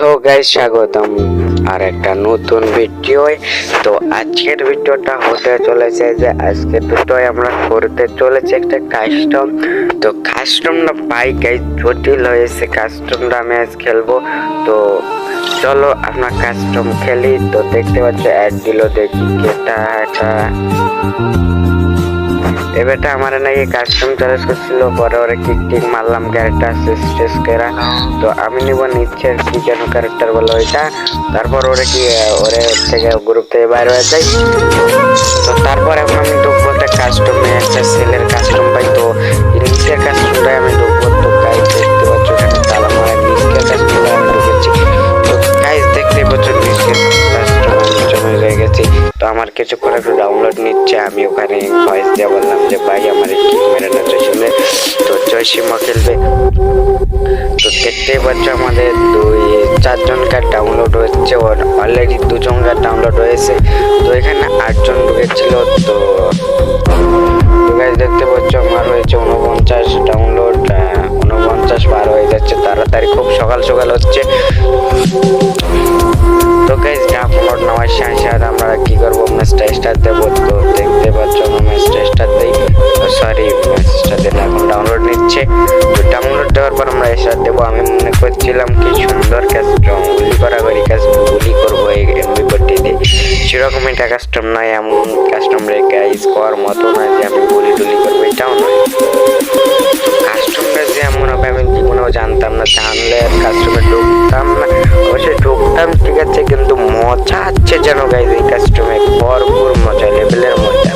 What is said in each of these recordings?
তো গাইস স্বাগতম আর একটা নতুন ভিডিও। তো আজকের ভিডিওটা হতে চলেছে যে আজকের ভিডিওয় আমরা করতে চলেছি একটা কাস্টম। তো কাস্টমটা পাই গাইস জটিল হয়েছে, কাস্টমটা আমি আজ খেলবো। তো চলো আমরা কাস্টম খেলি। তো দেখতে পাচ্ছ অ্যাড দিল, দেখি কেটা এটা এবারটা আমার নাকি কাস্টম চ্যালেঞ্জ করছিল, পরে ওরা কিক মারলাম ক্যারেক্টার শেষ করা। তো আমি নিব নিচ্ছে কি যেন ক্যারেক্টার বলো ওইটা, তারপর ওরা কি ওরে থেকে গ্রুপ থেকে বাইরে হয়ে যায়। তো তারপর এখন আমি ঢুকবো কাস্টমে, একটা সেলের কাস্টম পাই। তো নিচের কাস্টমটাই আমি ঢুকবো। তো গাইজ দেখতে পাচ্ছ এখানে তালা মারা নিচের কাস্টমটা আমি ঢুকেছি। তো গাইজ দেখতে পাচ্ছ নিচের কাস্টম জমে রয়ে গেছি। তো আমার কিছু করে একটু ডাউনলোড নিচ্ছে, আমি ওখানে ভয়েস দিয়ে বললাম যে ভাই আমার কি মেরে না জয়সিমে। তো জয়সিমও খেলবে। তো দেখতেই পাচ্ছ আমাদের 4জনকার ডাউনলোড হচ্ছে, অলরেডি 2জনকার ডাউনলোড হয়েছে। তো এখানে 8জন ঢুকেছিল। তো দেখতে পাচ্ছ আমার হয়েছে 49 ডাউনলোড, 49 পার হয়ে যাচ্ছে তাড়াতাড়ি, খুব সকাল সকাল হচ্ছে। তো গাইজ ডাউনলোড নেওয়ার সাথে আমরা কি করবো, ম্যাচটা স্টার্ট দেবো। তো দেখতে পাচ্ছ ম্যাচটা স্টার্ট দিই, সরি ম্যাচটা দিলে এখন ডাউনলোড নিচ্ছে। তো ডাউনলোড দেওয়ার পর আমরা স্টার্ট দেবো। আমি মনে করছিলাম কি সুন্দর কাস্টম গুলি করা করি, গুলি করবো এই এমবি করতে দিয়ে, সেরকম একটা কাস্টম নয়। এমন কাস্টম রে গাইজ করার মতো না যে আমি গুলি টুলি করবো, এটাও নয়। কাস্টমটা যে এমন হবে আমি জীবনেও জানতাম না, জানলে কাস্টমে ঢুকতাম না। অবশ্যই ঢুকতাম ঠিক আছে, কিন্তু মজা আছে যেন গাইজ এই কাস্টমে, ভরপুর মজা, লেভেলের মজা,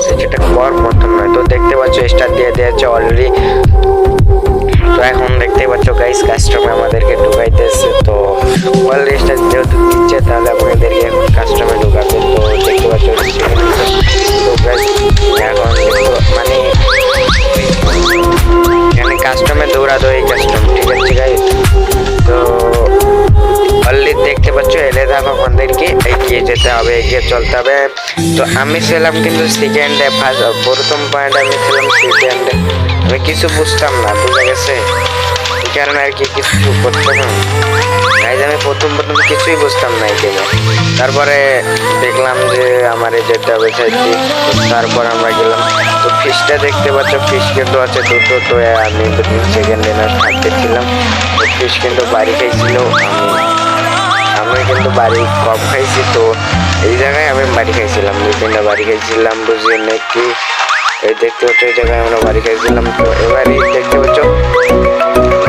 সেটা কর মতন নয়। তো দেখতে পাচ্ছ স্টার দিয়ে দিয়েছে অলরেডি। তো এখন দেখতে পাচ্ছ গাইজ কাস্টমে আমাদেরকে ঢুকাইতেছে। তো অলরেডি স্টার যেহেতু দিচ্ছে তাহলে আপনাদেরকে এখন কাস্টমে ঢুকাবে। তো দেখতে পাচ্ছ তো গাইজ এখন মানে এখানে কাস্টমে দৌড়াদৌড়ি কাস্টম, ঠিক আছে গাইজ। তো অলরেডি দেখতে পাচ্ছ এলে দেখো আমাদেরকে এগিয়ে যেতে হবে, এগিয়ে চলতে হবে। তো আমি ছিলাম কিন্তু সেকেন্ডে, প্রথম পয়েন্ট আমি ছিলাম সেকেন্ডে। আমি কিছু বুঝতাম না, বুঝে গেছে, এই কারণে আর কি কিছু করতাম না গাইজ। আমি প্রথম কিছুই বুঝতাম না এই গেমে। তারপরে দেখলাম যে আমার যেতে হবে সাইডটি, তারপর আমরা গেলাম। তো ফিশটা দেখতে পাচ্ছ, ফিশ কিন্তু আছে দুটো। তো আমি সেকেন্ডে না থাকতে ছিলাম। তো ফিশ কিন্তু বাড়ি খাইছিল, আমি কিন্তু বাড়ি কম খাইছি। তো এই জায়গায় আমি বাড়ি খাইছিলাম, 2-3টা বাড়ি খাইছিলাম, বুঝিয়ে নাকি এই দেখতে পাচ্ছ এই জায়গায় আমরা বাড়ি খাইছিলাম। তো এবারে দেখতে পাচ্ছ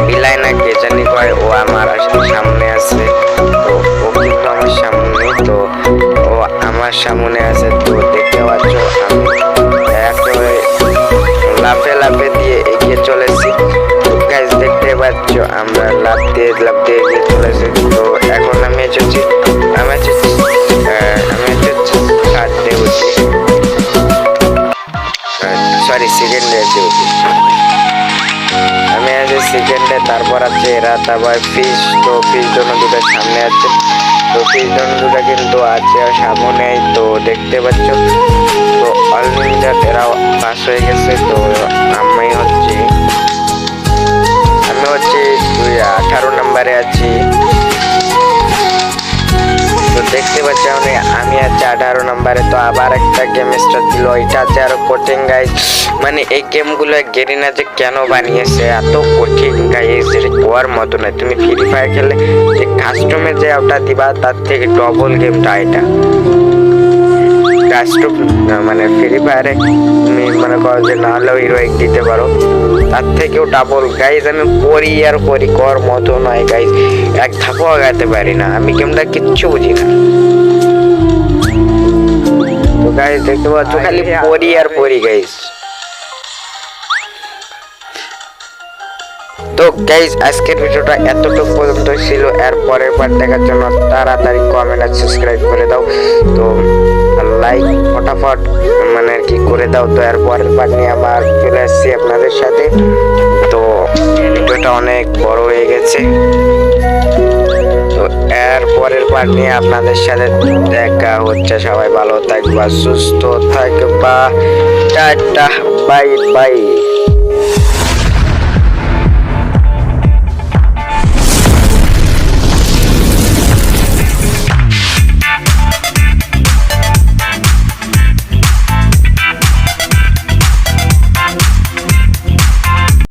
বিলাই না কে জানি কয়, ও আমার সামনে আছে। তো ও কিন্তু আমার সামনে, তো ও আমার সামনে আছে। তো দেখতে পাচ্ছ আমি একেবারে লাফে লাফে দিয়ে এগিয়ে চলেছি। তো গাইজ দেখতে পাচ্ছ আমরা লাফ দিয়ে এগিয়ে চলেছি। তো এখন আমি এসেছি থার্ডে উঠি, সরি সেকেন্ডে এসে উঠি। আমি আছি সেকেন্ডে, তারপর আছে এরা, তারপর ফিশ। তো ফিশ জন্য দুটো সামনে আছে। তো ফিশ জন্য দুটো কিন্তু আছে সামনে। তো দেখতে পাচ্ছ তো অলরেডি এরাও পাস হয়ে গেছে। তো আমি হচ্ছে 18 নম্বরে আছি। তো দেখতে পাচ্ছি আমি আছি 18 নম্বরে। তো আবার একটা গেম স্টার্ট দিল, এটা আছে আরো কঠিন গাইজ। মানে এই গেমগুলো গেরিনা যে কেন বানিয়েছে এত কঠিন গাইজ, এটা কোয়ার মতো নয়। তুমি ফ্রি ফায়ার খেলে যে কাস্টমে যে ওটা দিবা তার থেকে ডবল গেমটা এটা কাস্টম, মানে ফ্রি ফায়ারে তুমি মনে করো যে না হলেও হিরোইক দিতে পারো, তার থেকেও ডাবল গাইজ। আমি করি আর করি, কর মতো নয় গাইজ, এক ধাপও আগাতে পারি না, আমি গেমটা কিচ্ছু বুঝি না। তো গাইজ দেখতে পাচ্ছ খালি পড়ি আর পড়ি গাইজ। তো গাইজ আজকের ভিডিওটা এতটুকু পর্যন্ত ছিল। এর পরের পার্ট দেখার জন্য তাড়াতাড়ি কমেন্ট আর সাবস্ক্রাইব করে দাও। তো লাইক ফটাফট মানে আর কি করে দাও। তো এর পরের পার্ট নিয়ে আবার চলে আসছি আপনাদের সাথে। তো ভিডিওটা অনেক বড় হয়ে গেছে। তো এর পরের পার্ট নিয়ে আপনাদের সাথে দেখা হচ্ছে। সবাই ভালো থাকবা, সুস্থ থাকবা, টাটা, বাই বাই।